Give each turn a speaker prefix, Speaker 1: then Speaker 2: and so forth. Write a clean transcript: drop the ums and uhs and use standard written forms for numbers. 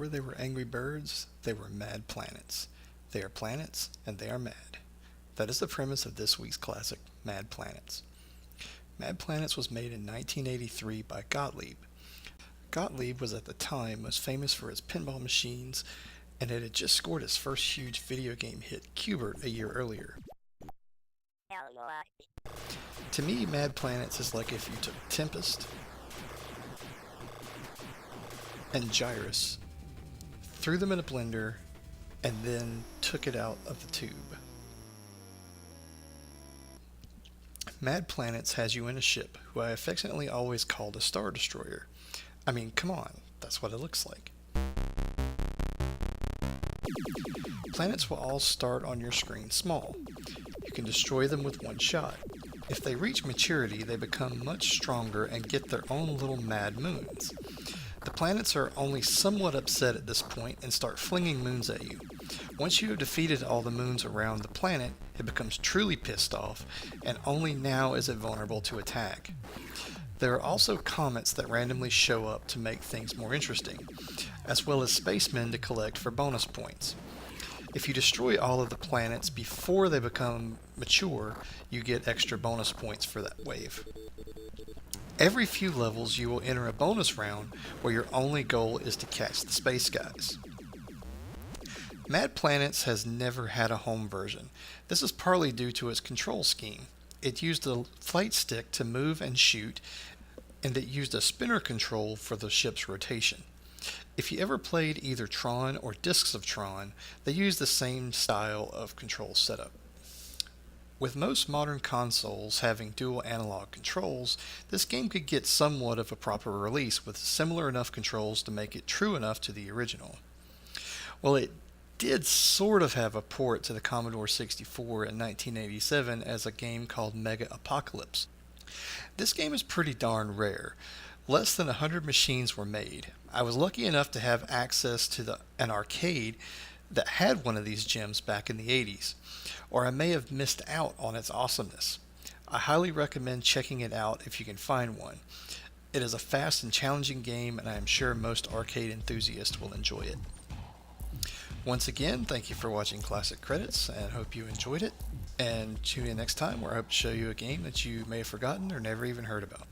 Speaker 1: before they were angry birds, they were mad planets. They are planets, and they are mad. That is the premise of this week's classic, Mad Planets. Mad Planets was made in 1983 by Gottlieb. Gottlieb was at the time most famous for his pinball machines, and it had just scored its first huge video game hit, Qbert, a year earlier. To me, Mad Planets is like if you took Tempest and Gyrus, threw them in a blender, and then took it out of the tube. Mad Planets has you in a ship, who I affectionately always called a Star Destroyer. I mean, come on, that's what it looks like. Planets will all start on your screen small. You can destroy them with one shot. If they reach maturity, they become much stronger and get their own little mad moons. The planets are only somewhat upset at this point and start flinging moons at you. Once you have defeated all the moons around the planet, it becomes truly pissed off, and only now is it vulnerable to attack. There are also comets that randomly show up to make things more interesting, as well as spacemen to collect for bonus points. If you destroy all of the planets before they become mature, you get extra bonus points for that wave. Every few levels you will enter a bonus round where your only goal is to catch the space guys. Mad Planets has never had a home version. This is partly due to its control scheme. It used a flight stick to move and shoot, and it used a spinner control for the ship's rotation. If you ever played either Tron or Discs of Tron, they use the same style of control setup. With most modern consoles having dual analog controls, this game could get somewhat of a proper release with similar enough controls to make it true enough to the original. Well, it did sort of have a port to the Commodore 64 in 1987 as a game called Mega Apocalypse. This game is pretty darn rare. Less than 100 machines were made. I was lucky enough to have access to an arcade that had one of these gems back in the 80s, or I may have missed out on its awesomeness. I highly recommend checking it out if you can find one. It is a fast and challenging game, and I am sure most arcade enthusiasts will enjoy it. Once again, thank you for watching Classic Credits, and hope you enjoyed it. And tune in next time where I hope to show you a game that you may have forgotten or never even heard about.